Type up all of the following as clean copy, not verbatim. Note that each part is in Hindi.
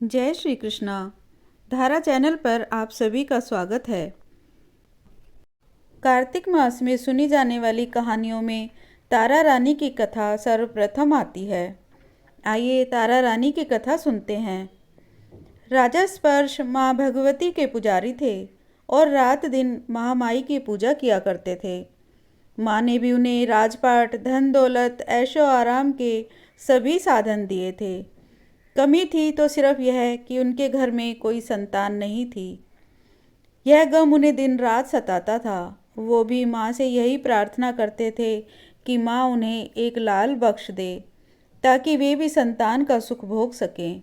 जय श्री कृष्णा। धारा चैनल पर आप सभी का स्वागत है। कार्तिक मास में सुनी जाने वाली कहानियों में तारा रानी की कथा सर्वप्रथम आती है। आइए तारा रानी की कथा सुनते हैं। राजा स्पर्श माँ भगवती के पुजारी थे और रात दिन महामाई की पूजा किया करते थे। माँ ने भी उन्हें राजपाट, धन दौलत, ऐशो आराम के सभी साधन दिए थे। कमी थी तो सिर्फ यह कि उनके घर में कोई संतान नहीं थी। यह गम उन्हें दिन रात सताता था। वो भी माँ से यही प्रार्थना करते थे कि माँ उन्हें एक लाल बख्श दे ताकि वे भी संतान का सुख भोग सकें।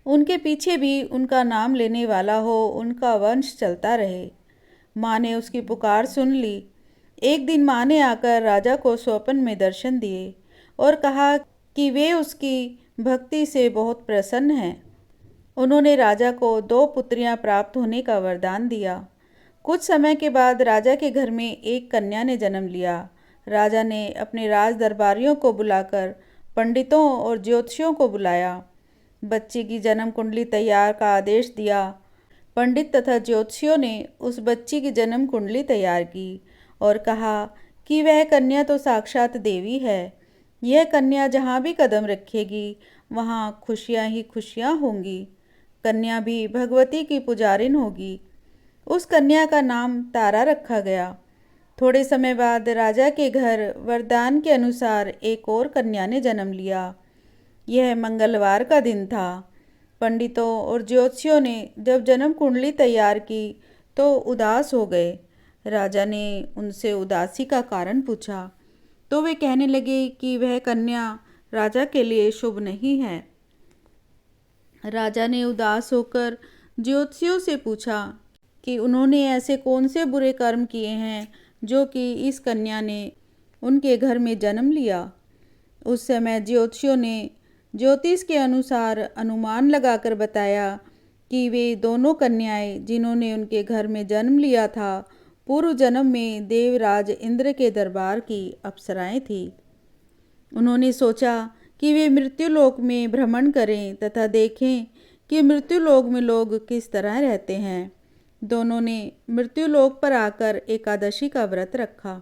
उनके पीछे भी उनका नाम लेने वाला हो, उनका वंश चलता रहे। माँ ने उसकी पुकार सुन ली। एक दिन माँ ने आकर राजा को स्वप्न में दर्शन दिए और कहा कि वे उसकी भक्ति से बहुत प्रसन्न हैं। उन्होंने राजा को 2 पुत्रियां प्राप्त होने का वरदान दिया। कुछ समय के बाद राजा के घर में एक कन्या ने जन्म लिया। राजा ने अपने राज दरबारियों को बुलाकर पंडितों और ज्योतिषियों को बुलाया। बच्चे की जन्म कुंडली तैयार का आदेश दिया। पंडित तथा ज्योतिषियों ने उस बच्ची की जन्म कुंडली तैयार की और कहा कि वह कन्या तो साक्षात देवी है। यह कन्या जहाँ भी कदम रखेगी वहाँ खुशियाँ ही खुशियाँ होंगी। कन्या भी भगवती की पुजारिन होगी। उस कन्या का नाम तारा रखा गया। थोड़े समय बाद राजा के घर वरदान के अनुसार एक और कन्या ने जन्म लिया। यह मंगलवार का दिन था। पंडितों और ज्योतिषियों ने जब जन्म कुंडली तैयार की तो उदास हो गए। राजा ने उनसे उदासी का कारण पूछा तो वे कहने लगे कि वह कन्या राजा के लिए शुभ नहीं है। राजा ने उदास होकर ज्योतिषियों से पूछा कि उन्होंने ऐसे कौन से बुरे कर्म किए हैं जो कि इस कन्या ने उनके घर में जन्म लिया। उस समय ज्योतिषियों ने ज्योतिष के अनुसार अनुमान लगाकर बताया कि वे दोनों कन्याएं जिन्होंने उनके घर में जन्म लिया था पूर्व जन्म में देवराज इंद्र के दरबार की अप्सराएं थीं। उन्होंने सोचा कि वे मृत्युलोक में भ्रमण करें तथा देखें कि मृत्युलोक में लोग किस तरह रहते हैं। दोनों ने मृत्युलोक पर आकर एकादशी का व्रत रखा।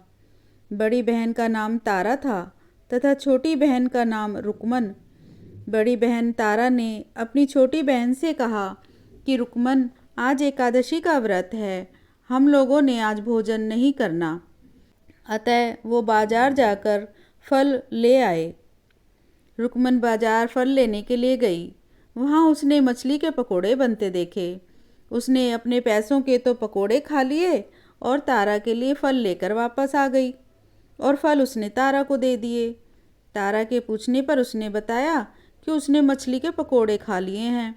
बड़ी बहन का नाम तारा था तथा छोटी बहन का नाम रुकमन। बड़ी बहन तारा ने अपनी छोटी बहन से कहा कि रुकमन, आज एकादशी का व्रत है, हम लोगों ने आज भोजन नहीं करना। अतः वो बाजार जाकर फल ले आए। रुकमन बाजार फल लेने के लिए गई। वहाँ उसने मछली के पकोड़े बनते देखे। उसने अपने पैसों के तो पकोड़े खा लिए और तारा के लिए फल लेकर वापस आ गई और फल उसने तारा को दे दिए। तारा के पूछने पर उसने बताया कि उसने मछली के पकोड़े खा लिए हैं।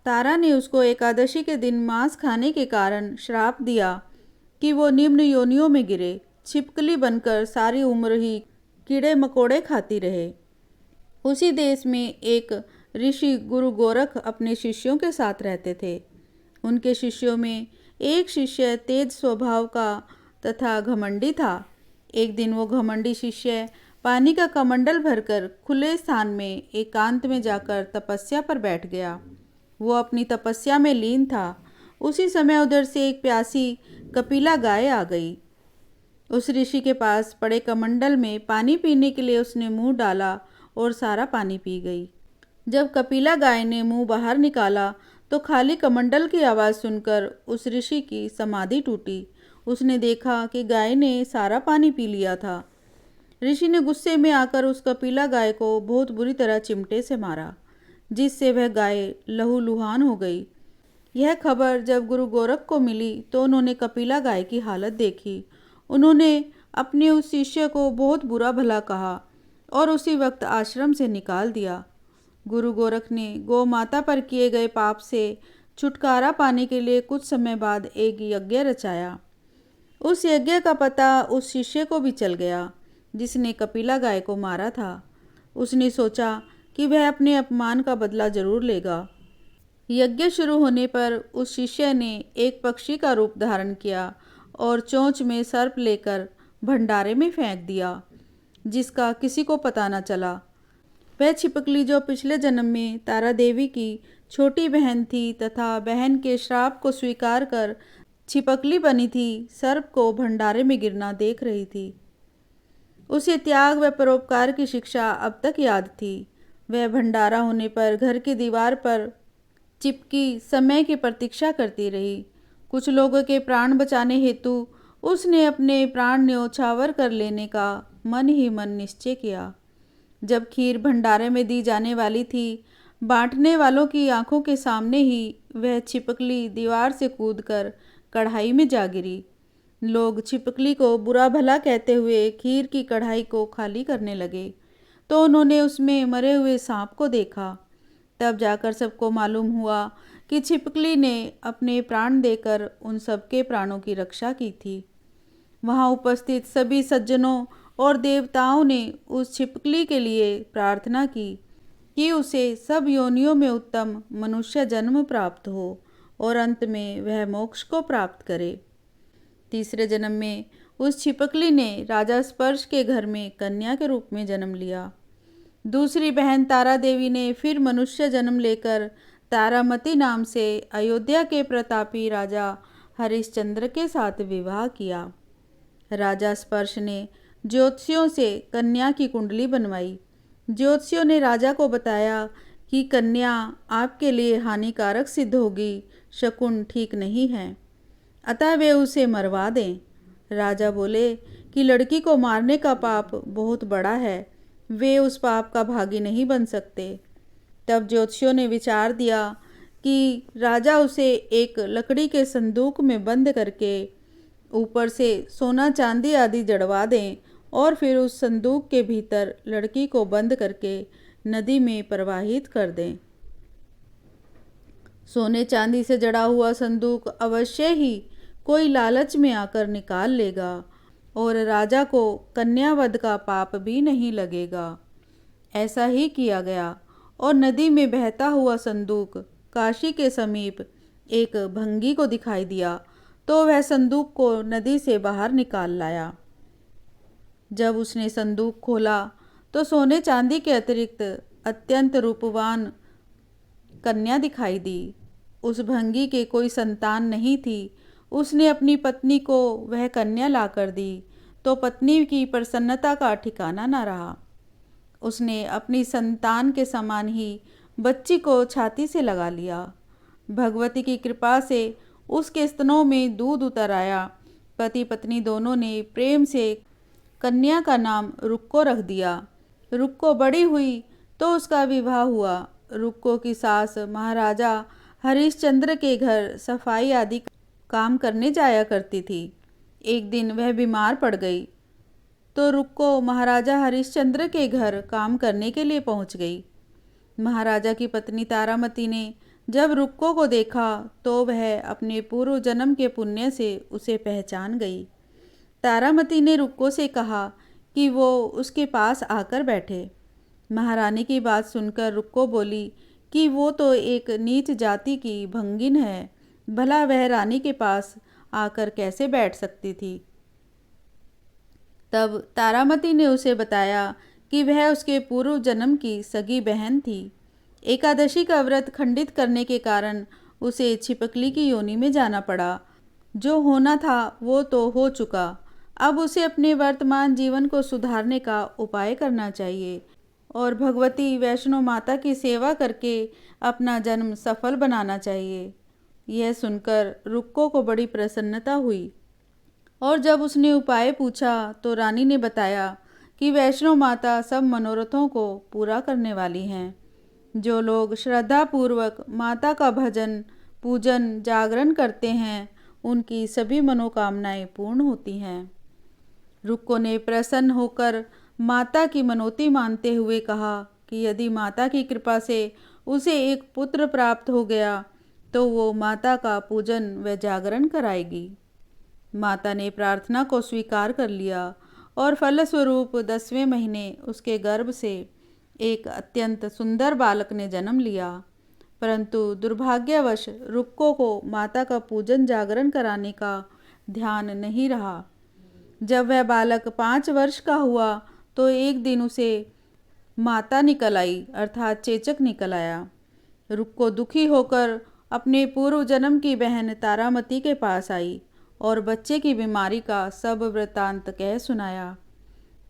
तारा ने उसको एकादशी के दिन मांस खाने के कारण श्राप दिया कि वो निम्न योनियों में गिरे, छिपकली बनकर सारी उम्र ही कीड़े मकोड़े खाती रहे। उसी देश में एक ऋषि गुरु गोरख अपने शिष्यों के साथ रहते थे। उनके शिष्यों में एक शिष्य तेज स्वभाव का तथा घमंडी था। एक दिन वो घमंडी शिष्य पानी का कमंडल भरकर खुले स्थान में एकांत में जाकर तपस्या पर बैठ गया। वो अपनी तपस्या में लीन था। उसी समय उधर से एक प्यासी कपिला गाय आ गई। उस ऋषि के पास पड़े कमंडल में पानी पीने के लिए उसने मुंह डाला और सारा पानी पी गई। जब कपिला गाय ने मुंह बाहर निकाला तो खाली कमंडल की आवाज़ सुनकर उस ऋषि की समाधि टूटी। उसने देखा कि गाय ने सारा पानी पी लिया था। ऋषि ने गुस्से में आकर उस कपिला गाय को बहुत बुरी तरह चिमटे से मारा, जिससे वह गाय लहूलुहान हो गई। यह खबर जब गुरु गोरख को मिली तो उन्होंने कपिला गाय की हालत देखी। उन्होंने अपने उस शिष्य को बहुत बुरा भला कहा और उसी वक्त आश्रम से निकाल दिया। गुरु गोरख ने गौ माता पर किए गए पाप से छुटकारा पाने के लिए कुछ समय बाद एक यज्ञ रचाया। उस यज्ञ का पता उस शिष्य को भी चल गया जिसने कपिला गाय को मारा था। उसने सोचा कि वह अपने अपमान का बदला जरूर लेगा। यज्ञ शुरू होने पर उस शिष्य ने एक पक्षी का रूप धारण किया और चोंच में सर्प लेकर भंडारे में फेंक दिया, जिसका किसी को पता न चला। वह छिपकली जो पिछले जन्म में तारा देवी की छोटी बहन थी तथा बहन के श्राप को स्वीकार कर छिपकली बनी थी, सर्प को भंडारे में गिरना देख रही थी। उसे त्याग व परोपकार की शिक्षा अब तक याद थी। वह भंडारा होने पर घर की दीवार पर चिपकी समय की प्रतीक्षा करती रही। कुछ लोगों के प्राण बचाने हेतु उसने अपने प्राण न्योछावर कर लेने का मन ही मन निश्चय किया। जब खीर भंडारे में दी जाने वाली थी, बांटने वालों की आंखों के सामने ही वह छिपकली दीवार से कूदकर कढ़ाई में जा गिरी। लोग छिपकली को बुरा भला कहते हुए खीर की कढ़ाई को खाली करने लगे, तो उन्होंने उसमें मरे हुए सांप को देखा। तब जाकर सबको मालूम हुआ कि छिपकली ने अपने प्राण देकर उन सबके प्राणों की रक्षा की थी। वहां उपस्थित सभी सज्जनों और देवताओं ने उस छिपकली के लिए प्रार्थना की कि उसे सब योनियों में उत्तम मनुष्य जन्म प्राप्त हो और अंत में वह मोक्ष को प्राप्त करे। तीसरे जन्म में उस छिपकली ने राजा स्पर्श के घर में कन्या के रूप में जन्म लिया। दूसरी बहन तारा देवी ने फिर मनुष्य जन्म लेकर तारामती नाम से अयोध्या के प्रतापी राजा हरिश्चंद्र के साथ विवाह किया। राजा स्पर्श ने ज्योतिषियों से कन्या की कुंडली बनवाई। ज्योतिषियों ने राजा को बताया कि कन्या आपके लिए हानिकारक सिद्ध होगी, शकुन ठीक नहीं है, अतः वे उसे मरवा दें। राजा बोले कि लड़की को मारने का पाप बहुत बड़ा है, वे उस पाप का भागी नहीं बन सकते। तब ज्योतिषियों ने विचार दिया कि राजा उसे एक लकड़ी के संदूक में बंद करके ऊपर से सोना चांदी आदि जड़वा दें और फिर उस संदूक के भीतर लड़की को बंद करके नदी में प्रवाहित कर दें। सोने चांदी से जड़ा हुआ संदूक अवश्य ही कोई लालच में आकर निकाल लेगा और राजा को कन्यावध का पाप भी नहीं लगेगा। ऐसा ही किया गया और नदी में बहता हुआ संदूक काशी के समीप एक भंगी को दिखाई दिया, तो वह संदूक को नदी से बाहर निकाल लाया। जब उसने संदूक खोला तो सोने चांदी के अतिरिक्त अत्यंत रूपवान कन्या दिखाई दी। उस भंगी के कोई संतान नहीं थी। उसने अपनी पत्नी को वह कन्या लाकर दी तो पत्नी की प्रसन्नता का ठिकाना न रहा। उसने अपनी संतान के समान ही बच्ची को छाती से लगा लिया। भगवती की कृपा से उसके स्तनों में दूध उतर आया। पति पत्नी दोनों ने प्रेम से कन्या का नाम रुक्को रख दिया। रुक्को बड़ी हुई तो उसका विवाह हुआ। रुक्को की सास महाराजा हरिश्चंद्र के घर सफाई आदि काम करने जाया करती थी। एक दिन वह बीमार पड़ गई तो रुक्को महाराजा हरिश्चंद्र के घर काम करने के लिए पहुंच गई। महाराजा की पत्नी तारामती ने जब रुक्को को देखा तो वह अपने पूर्व जन्म के पुण्य से उसे पहचान गई। तारामती ने रुक्को से कहा कि वो उसके पास आकर बैठे। महारानी की बात सुनकर रुक्को बोली कि वो तो एक नीच जाति की भंगिन है, भला वह रानी के पास आकर कैसे बैठ सकती थी। तब तारामती ने उसे बताया कि वह उसके पूर्व जन्म की सगी बहन थी। एकादशी का व्रत खंडित करने के कारण उसे छिपकली की योनि में जाना पड़ा। जो होना था वो तो हो चुका, अब उसे अपने वर्तमान जीवन को सुधारने का उपाय करना चाहिए और भगवती वैष्णो माता की सेवा करके अपना जन्म सफल बनाना चाहिए। यह सुनकर रुक्को को बड़ी प्रसन्नता हुई और जब उसने उपाय पूछा तो रानी ने बताया कि वैष्णो माता सब मनोरथों को पूरा करने वाली हैं। जो लोग श्रद्धापूर्वक माता का भजन पूजन जागरण करते हैं उनकी सभी मनोकामनाएं पूर्ण होती हैं। रुक्को ने प्रसन्न होकर माता की मनोती मानते हुए कहा कि यदि माता की कृपा से उसे एक पुत्र प्राप्त हो गया तो वो माता का पूजन व जागरण कराएगी। माता ने प्रार्थना को स्वीकार कर लिया और फलस्वरूप 10वें महीने उसके गर्भ से एक अत्यंत सुंदर बालक ने जन्म लिया। परंतु दुर्भाग्यवश रुक्को को माता का पूजन जागरण कराने का ध्यान नहीं रहा। जब वह बालक 5 वर्ष का हुआ तो एक दिन उसे माता निकल आई अर्थात चेचक निकल आया। रुक्को दुखी होकर अपने पूर्व जन्म की बहन तारामती के पास आई और बच्चे की बीमारी का सब वृतांत कह सुनाया।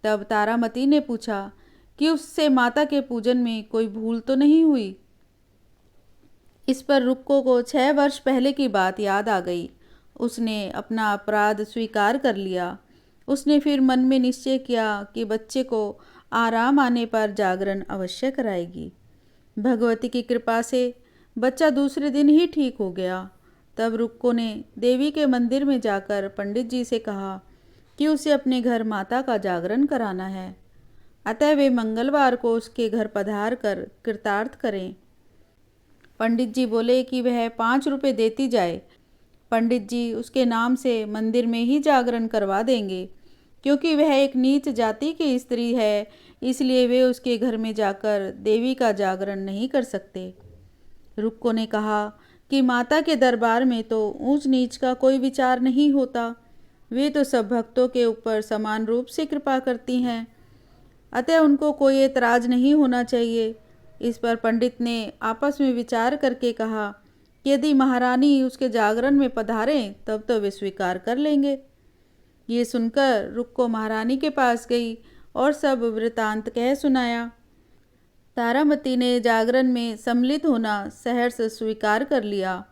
तब तारामती ने पूछा कि उससे माता के पूजन में कोई भूल तो नहीं हुई। इस पर रुक्को को 6 वर्ष पहले की बात याद आ गई। उसने अपना अपराध स्वीकार कर लिया। उसने फिर मन में निश्चय किया कि बच्चे को आराम आने पर जागरण अवश्य कराएगी। भगवती की कृपा से बच्चा दूसरे दिन ही ठीक हो गया। तब रुक्को ने देवी के मंदिर में जाकर पंडित जी से कहा कि उसे अपने घर माता का जागरण कराना है, अतः वे मंगलवार को उसके घर पधार कर कृतार्थ करें। पंडित जी बोले कि वह 5 रुपये देती जाए। पंडित जी उसके नाम से मंदिर में ही जागरण करवा देंगे। क्योंकि वह एक नीच जाति की स्त्री है, इसलिए वे उसके घर में जाकर देवी का जागरण नहीं कर सकते। रुक्को ने कहा कि माता के दरबार में तो ऊंच नीच का कोई विचार नहीं होता। वे तो सब भक्तों के ऊपर समान रूप से कृपा करती हैं, अतः उनको कोई एतराज नहीं होना चाहिए। इस पर पंडित ने आपस में विचार करके कहा कि यदि महारानी उसके जागरण में पधारें तब तो वे स्वीकार कर लेंगे। ये सुनकर रुक्को महारानी के पास गई और सब वृतांत कह सुनाया। तारामती ने जागरण में सम्मिलित होना सहर्ष स्वीकार कर लिया।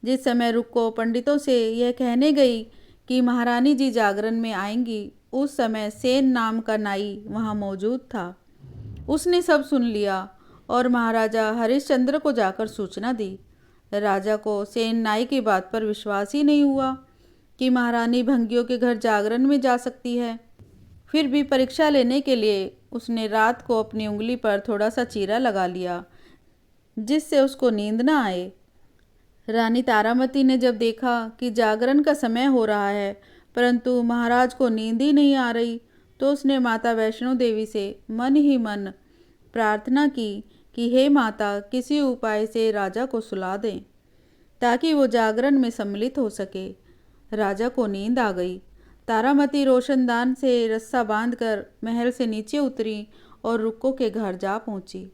जिस समय रुक्को पंडितों से यह कहने गई कि महारानी जी जागरण में आएंगी, उस समय सेन नाम का नाई वहाँ मौजूद था। उसने सब सुन लिया और महाराजा हरिश्चंद्र को जाकर सूचना दी। राजा को सेन नाई की बात पर विश्वास ही नहीं हुआ कि महारानी भंगियों के घर जागरण में जा सकती है। फिर भी परीक्षा लेने के लिए उसने रात को अपनी उंगली पर थोड़ा सा चीरा लगा लिया, जिससे उसको नींद न आए। रानी तारामती ने जब देखा कि जागरण का समय हो रहा है परंतु महाराज को नींद ही नहीं आ रही, तो उसने माता वैष्णो देवी से मन ही मन प्रार्थना की कि हे माता, किसी उपाय से राजा को सुला दें ताकि वो जागरण में सम्मिलित हो सके। राजा को नींद आ गई। तारामती रोशनदान से रस्सा बांधकर महल से नीचे उतरी और रुक्को के घर जा पहुंची।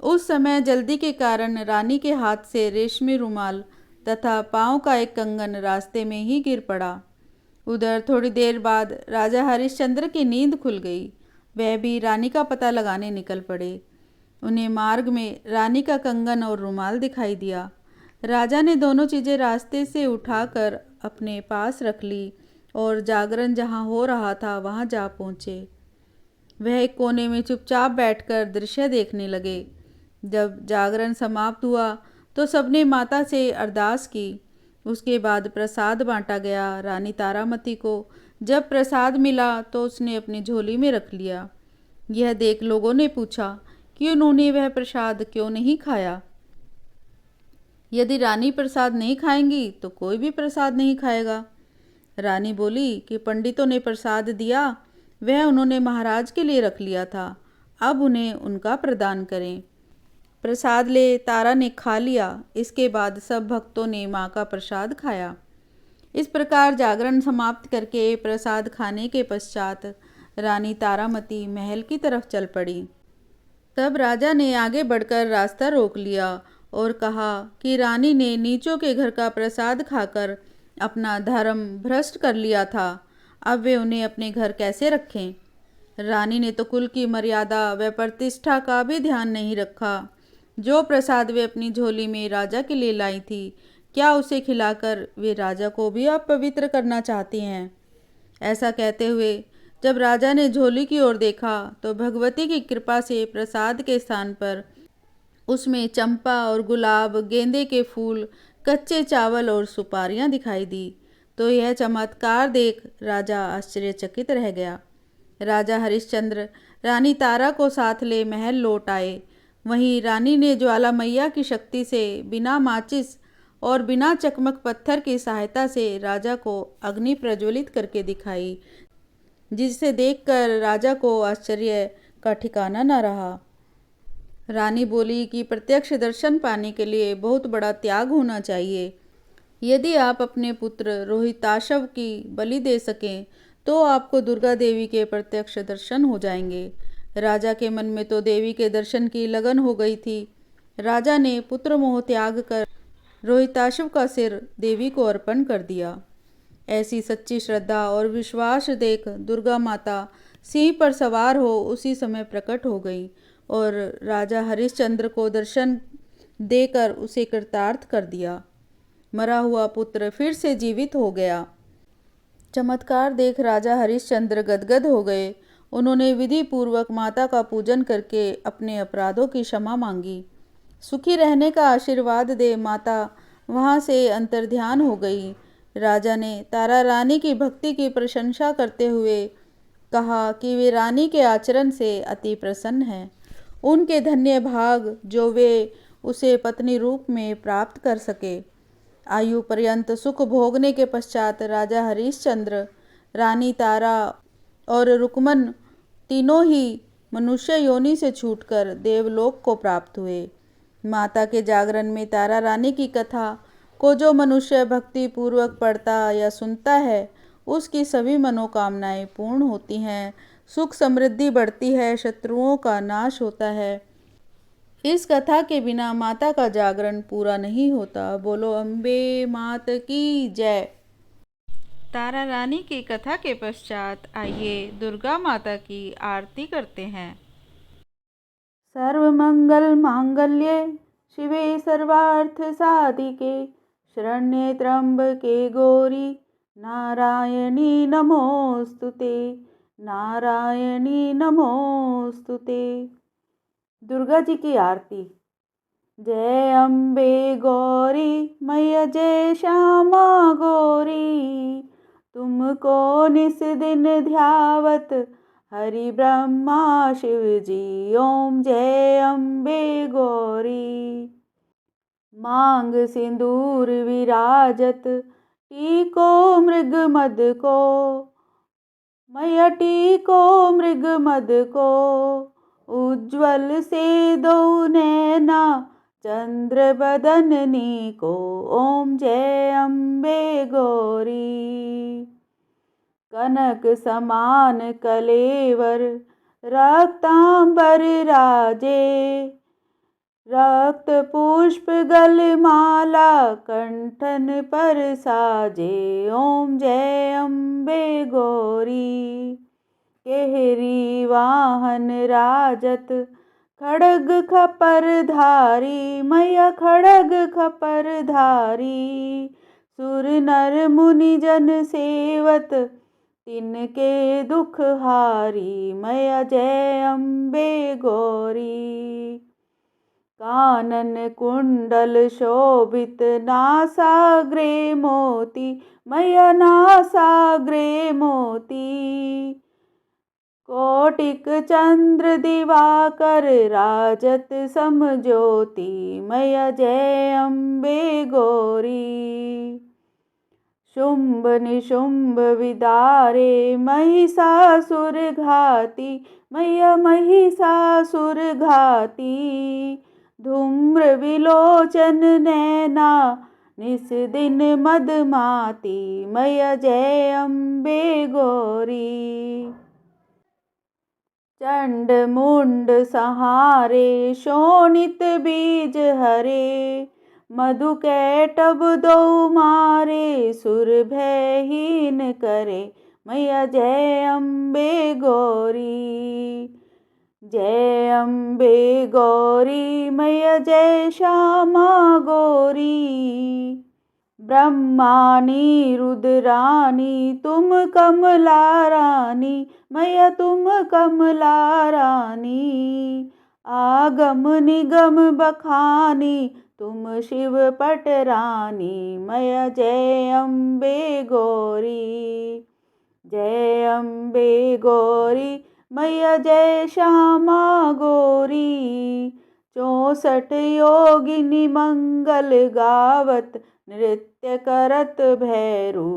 उस समय जल्दी के कारण रानी के हाथ से रेशमी रुमाल तथा पाँव का एक कंगन रास्ते में ही गिर पड़ा। उधर थोड़ी देर बाद राजा हरिश्चंद्र की नींद खुल गई। वह भी रानी का पता लगाने निकल पड़े। उन्हें मार्ग में रानी का कंगन और रुमाल दिखाई दिया। राजा ने दोनों चीज़ें रास्ते से उठाकर अपने पास रख ली और जागरण जहाँ हो रहा था वहाँ जा पहुँचे। वह एक कोने में चुपचाप बैठकर दृश्य देखने लगे। जब जागरण समाप्त हुआ तो सबने माता से अरदास की। उसके बाद प्रसाद बांटा गया। रानी तारामती को जब प्रसाद मिला तो उसने अपनी झोली में रख लिया। यह देख लोगों ने पूछा कि उन्होंने वह प्रसाद क्यों नहीं खाया। यदि रानी प्रसाद नहीं खाएंगी तो कोई भी प्रसाद नहीं खाएगा। रानी बोली कि पंडितों ने प्रसाद दिया, वह उन्होंने महाराज के लिए रख लिया था, अब उन्हें उनका प्रदान करें। प्रसाद ले तारा ने खा लिया। इसके बाद सब भक्तों ने माँ का प्रसाद खाया। इस प्रकार जागरण समाप्त करके प्रसाद खाने के पश्चात रानी तारामती महल की तरफ चल पड़ी। तब राजा ने आगे बढ़कर रास्ता रोक लिया और कहा कि रानी ने नीचों के घर का प्रसाद खाकर अपना धर्म भ्रष्ट कर लिया था, अब वे उन्हें अपने घर कैसे रखें। रानी ने तो कुल की मर्यादा व प्रतिष्ठा का भी ध्यान नहीं रखा। जो प्रसाद वे अपनी झोली में राजा के लिए लाई थी, क्या उसे खिलाकर वे राजा को भी अपवित्र करना चाहती हैं। ऐसा कहते हुए जब राजा ने झोली की ओर देखा तो भगवती की कृपा से प्रसाद के स्थान पर उसमें चंपा और गुलाब, गेंदे के फूल, कच्चे चावल और सुपारियां दिखाई दी। तो यह चमत्कार देख राजा आश्चर्यचकित रह गया। राजा हरिश्चंद्र रानी तारा को साथ ले महल लौट आए। वहीं रानी ने ज्वाला मैया की शक्ति से बिना माचिस और बिना चकमक पत्थर की सहायता से राजा को अग्नि प्रज्वलित करके दिखाई, जिसे देखकर राजा को आश्चर्य का ठिकाना न रहा। रानी बोली कि प्रत्यक्ष दर्शन पाने के लिए बहुत बड़ा त्याग होना चाहिए। यदि आप अपने पुत्र रोहिताशव की बलि दे सकें तो आपको दुर्गा देवी के प्रत्यक्ष दर्शन हो जाएंगे। राजा के मन में तो देवी के दर्शन की लगन हो गई थी। राजा ने पुत्र मोह त्याग कर रोहिताश्व का सिर देवी को अर्पण कर दिया। ऐसी सच्ची श्रद्धा और विश्वास देख दुर्गा माता सिंह पर सवार हो उसी समय प्रकट हो गई और राजा हरिश्चंद्र को दर्शन देकर उसे कृतार्थ कर दिया। मरा हुआ पुत्र फिर से जीवित हो गया। चमत्कार देख राजा हरिश्चंद्र गदगद हो गए। उन्होंने विधि पूर्वक माता का पूजन करके अपने अपराधों की क्षमा मांगी। सुखी रहने का आशीर्वाद दे माता वहां से अंतर्ध्यान हो गई। राजा ने तारा रानी की भक्ति की प्रशंसा करते हुए कहा कि वे रानी के आचरण से अति प्रसन्न हैं। उनके धन्य भाग जो वे उसे पत्नी रूप में प्राप्त कर सके। आयु पर्यंत सुख भोगने के पश्चात राजा हरिश्चंद्र, रानी तारा और रुक्मन तीनों ही मनुष्य योनि से छूटकर देवलोक को प्राप्त हुए। माता के जागरण में तारा रानी की कथा को जो मनुष्य भक्ति पूर्वक पढ़ता या सुनता है उसकी सभी मनोकामनाएं पूर्ण होती हैं, सुख समृद्धि बढ़ती है, शत्रुओं का नाश होता है। इस कथा के बिना माता का जागरण पूरा नहीं होता। बोलो अम्बे मात की जय। तारा रानी की कथा के पश्चात आइए दुर्गा माता की आरती करते हैं। सर्वमंगल मांगल्ये शिवे सर्वार्थ साधिके शरण्ये त्र्यंबके गौरी नारायणी नमोस्तुते, नारायणी नमोस्तुते। दुर्गा जी की आरती। जय अम्बे गौरी मैया जय श्यामा गौरी, तुमको निस दिन ध्यावत हरि ब्रह्मा शिव जी। ओम जय अम्बे गौरी। मांग सिंदूर विराजत टीको मृग मद को, मैया टीको मृग मद को। उज्ज्वल से दो नैना चंद्र बदननी को। ओम जय अम्बे गौरी। कनक समान कलेवर रक्तांबर राजे, रक्त पुष्प गलमाला कंठन पर साजे। ओम जय अम्बे गौरी। केहरी वाहन राजत खड़ग खपर धारी, मैया खड़ग खपर धारी। सुर नर मुनि जन सेवत तिनके दुख हारी, मैया जय अम्बे गौरी। कानन कुंडल शोभित नासाग्रे मोती, मैया नासाग्रे मोती। कोटिक चंद्र दिवाकर राजत समज्योति, मैया जय अम्बे गौरी। शुंभ निशुंभ विदारे महिषासुर घाती, मैया महिषासुर घाती। धूम्र विलोचन नैना निस दिन मदमाती, मैया जय अम्बे गौरी। चंड मुंड सहारे शोणित बीज हरे, मधु कैटभ दो मारे सुर भयहीन करे, मैया जय अम्बे गौरी। जय अम्बे गौरी मैया जय श्यामा गौरी। ब्रह्मानी रुद्रानी तुम कमला रानी, मैया तुम कमला रानी। आगम निगम बखानी तुम शिव पट रानी, मैया जय अम्बे गौरी। जय अम्बे गौरी मैया जय श्यामा गौरी। 64 योगिनी मंगल गावत नृत्य करत भैरू।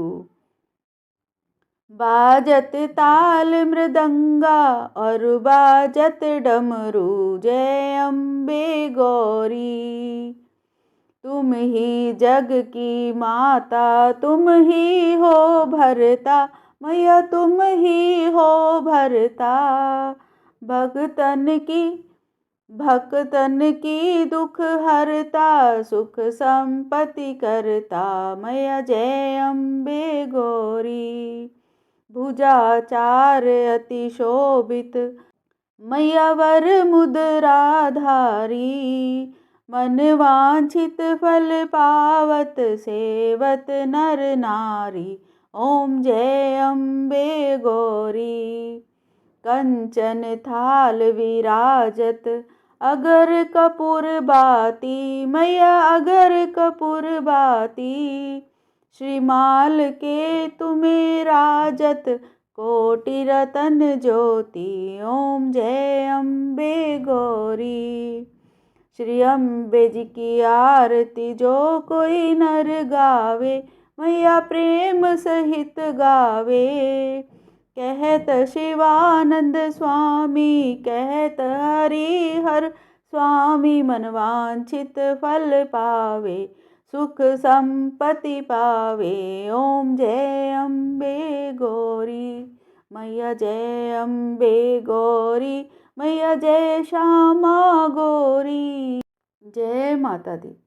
बाजत ताल मृदंगा और बाजत डमरू, जय अम्बे गौरी। तुम ही जग की माता तुम ही हो भरता, मैया तुम ही हो भरता। भगतन की भक्तन की दुख हरता, सुख संपत्ति करता, मैया जय अम्बे गौरी। भुजाचार अति शोभित, मैया वर मुद्राधारी। मन वांछित फल पावत, सेवत नर नारी। ओम जय अम्बे गौरी। कंचन थाल विराजत, अगर कपूर बाती, मैया अगर कपूर बाती। श्रीमाल के तुम्हें राजत, कोटि रतन ज्योति। ओम जय अम्बे गौरी। श्री अम्बे जी की आरती जो कोई नर गावे, मैया प्रेम सहित गावे। कहत शिवानंद स्वामी, कहत हरिहर स्वामी। मन वांछित फल पावे, सुख संपत्ति पावे। ओम जय अम्बे गौरी। मैया जय अम्बे गौरी, मैया जय श्यामा गौरी। जय माता दी।